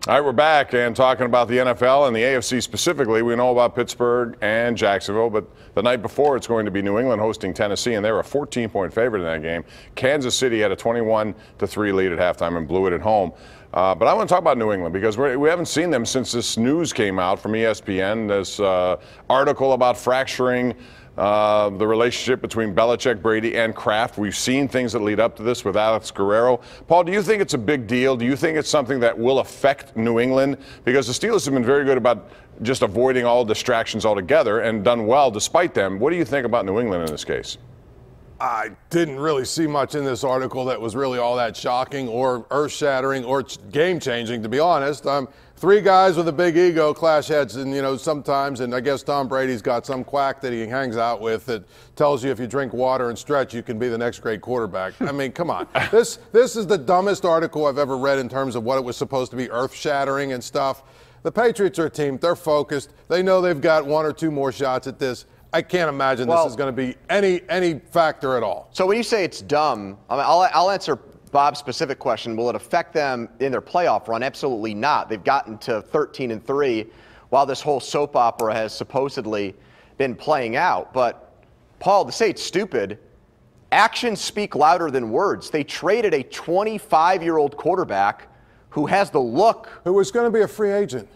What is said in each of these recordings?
All right, we're back and talking about the NFL and the AFC specifically. We know about Pittsburgh and Jacksonville, but the night before it's going to be New England hosting Tennessee, and they're a 14-point favorite in that game. Kansas City had a 21-3 lead at halftime and blew it at home. But I want to talk about New England because we haven't seen them since this news came out from ESPN, this article about fracturing the relationship between Belichick, Brady, and Kraft. We've seen things that lead up to this with Alex Guerrero. Paul, do you think it's a big deal? Do you think it's something that will affect New England? Because the Steelers have been very good about just avoiding all distractions altogether and done well despite them. What do you think about New England in this case? I didn't really see much in this article that was really all that shocking or earth-shattering or game-changing, to be honest. Three guys with a big ego clash heads, and sometimes, and I guess Tom Brady's got some quack that he hangs out with that tells you if you drink water and stretch, you can be the next great quarterback. I mean, come on. This is the dumbest article I've ever read in terms of what it was supposed to be earth-shattering and stuff. The Patriots are a team. They're focused. They know they've got one or two more shots at this. I can't imagine this is going to be any factor at all. So when you say it's dumb, I mean, I'll answer Bob's specific question. Will it affect them in their playoff run? Absolutely not. They've gotten to 13-3 while this whole soap opera has supposedly been playing out. But, Paul, to say it's stupid, actions speak louder than words. They traded a 25-year-old quarterback who has the look. Who was going to be a free agent.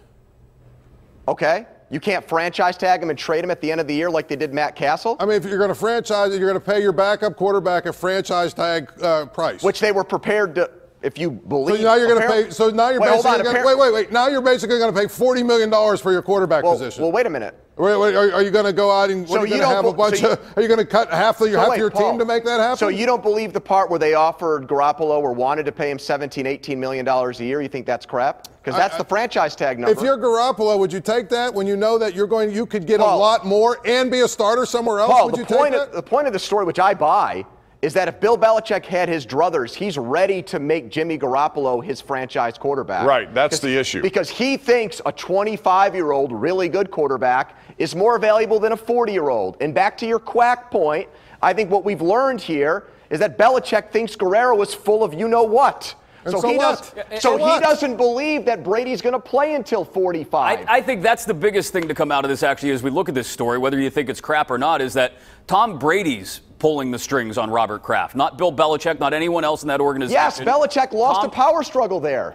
Okay. You can't franchise tag him and trade him at the end of the year like they did Matt Castle? I mean, if you're going to franchise it, you're going to pay your backup quarterback a franchise tag price. Which they were prepared to, if you believe. So now you're going to pay. So now you're basically going to wait. Now you're basically going to pay $40 million for your quarterback position. Well, wait a minute. Wait, are you going to go out and are you going to have a bunch of? Are you going to cut half your team to make that happen? So you don't believe the part where they offered Garoppolo or wanted to pay him $17-18 million a year? You think that's crap? Because that's the franchise tag number. If you're Garoppolo, would you take that when you know that you could get a lot more and be a starter somewhere else? Paul, would you take that? The point of the story, which I buy, is that if Bill Belichick had his druthers, he's ready to make Jimmy Garoppolo his franchise quarterback. Right, that's the issue. Because he thinks a 25-year-old really good quarterback is more valuable than a 40-year-old. And back to your quack point, I think what we've learned here is that Belichick thinks Guerrero is full of you-know-what. So he doesn't believe that Brady's going to play until 45. I think that's the biggest thing to come out of this, actually, as we look at this story, whether you think it's crap or not, is that Tom Brady's pulling the strings on Robert Kraft, not Bill Belichick, not anyone else in that organization. Yes, Belichick lost a power struggle there.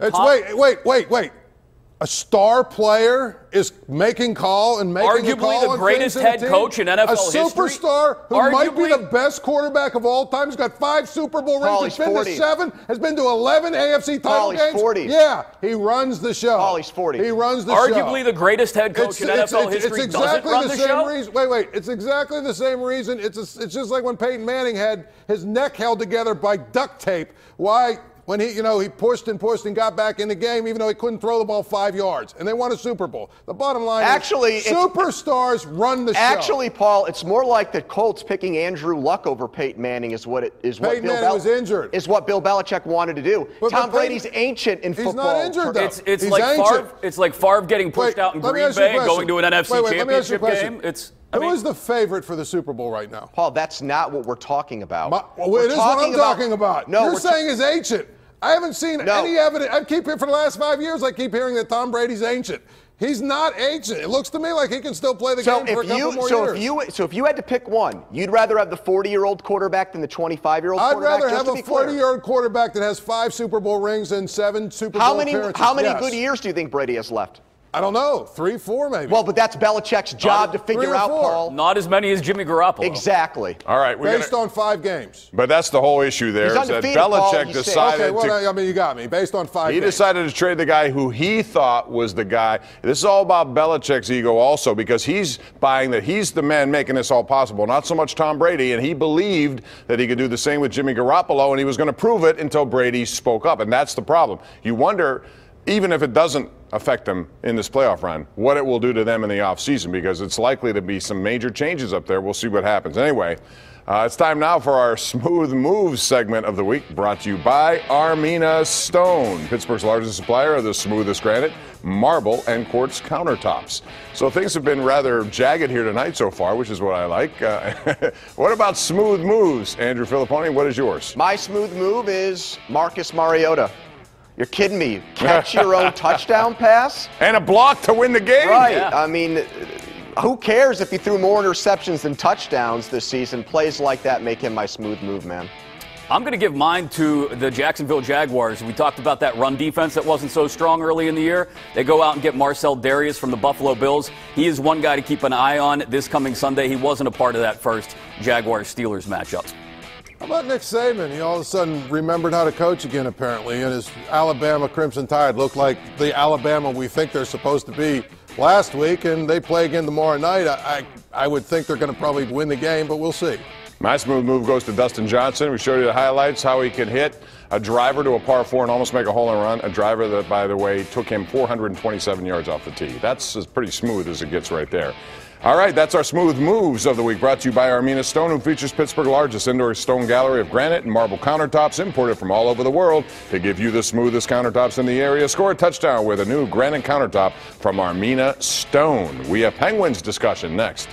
Wait. A star player is making call and making arguably the greatest head coach in NFL history. A superstar who might be the best quarterback of all time. He's got 5 Super Bowl rings. Has been to 7. Has been to 11 AFC title games. 40. Yeah, he runs the show. Paul, he's 40. He runs the show. Arguably the greatest head coach in NFL history. It's exactly the same show? reason. Wait. It's exactly the same reason. It's just like when Peyton Manning had his neck held together by duct tape. Why? When he pushed and got back in the game, even though he couldn't throw the ball 5 yards, and they won a Super Bowl. The bottom line is superstars run the show. Actually, Paul, it's more like the Colts picking Andrew Luck over Peyton Manning is what Peyton Manning was injured. Is what Bill Belichick wanted to do. Tom Brady's ancient in football. He's not injured though. It's like Favre getting pushed out in Green Bay and going to an NFC Championship game. Who is the favorite for the Super Bowl right now? Paul, that's not what we're talking about. It is what I'm talking about. No, you're saying is ancient. I haven't seen any evidence. I keep hearing for the last 5 years. I keep hearing that Tom Brady's ancient. He's not ancient. It looks to me like he can still play the game for a couple more years. So if you had to pick one, you'd rather have the 40-year-old quarterback than the 25-year-old quarterback? I'd rather have a 40-year-old quarterback that has 5 Super Bowl rings and 7 Super Bowl appearances. How many good years do you think Brady has left? I don't know, 3, 4 maybe. Well, but that's Belichick's job to figure out, Paul. Not as many as Jimmy Garoppolo. Exactly. All right. Based on 5 games. But that's the whole issue there. Is that Belichick decided you got me. Based on 5 games. He decided to trade the guy who he thought was the guy. This is all about Belichick's ego also, because he's buying that he's the man making this all possible, not so much Tom Brady. And he believed that he could do the same with Jimmy Garoppolo, and he was going to prove it until Brady spoke up. And that's the problem. You wonder, even if it doesn't affect them in this playoff run, what it will do to them in the offseason, because it's likely to be some major changes up there. We'll see what happens. Anyway, it's time now for our Smooth Moves segment of the week, brought to you by Armina Stone, Pittsburgh's largest supplier of the smoothest granite, marble, and quartz countertops. So things have been rather jagged here tonight so far, which is what I like. What about Smooth Moves? Andrew Fillipponi, what is yours? My smooth move is Marcus Mariota. You're kidding me. Catch your own touchdown pass? And a block to win the game. Right. Yeah. I mean, who cares if he threw more interceptions than touchdowns this season? Plays like that make him my smooth move, man. I'm going to give mine to the Jacksonville Jaguars. We talked about that run defense that wasn't so strong early in the year. They go out and get Marcel Darius from the Buffalo Bills. He is one guy to keep an eye on this coming Sunday. He wasn't a part of that first Jaguars-Steelers matchup. How about Nick Saban? He all of a sudden remembered how to coach again, apparently, and his Alabama Crimson Tide looked like the Alabama we think they're supposed to be last week, and they play again tomorrow night. I would think they're going to probably win the game, but we'll see. My smooth move goes to Dustin Johnson. We showed you the highlights, how he could hit a driver to a par 4 and almost make a hole-in-one. A driver that, by the way, took him 427 yards off the tee. That's as pretty smooth as it gets right there. All right, that's our smooth moves of the week, brought to you by Armina Stone, who features Pittsburgh's largest indoor stone gallery of granite and marble countertops imported from all over the world to give you the smoothest countertops in the area. Score a touchdown with a new granite countertop from Armina Stone. We have Penguins discussion next.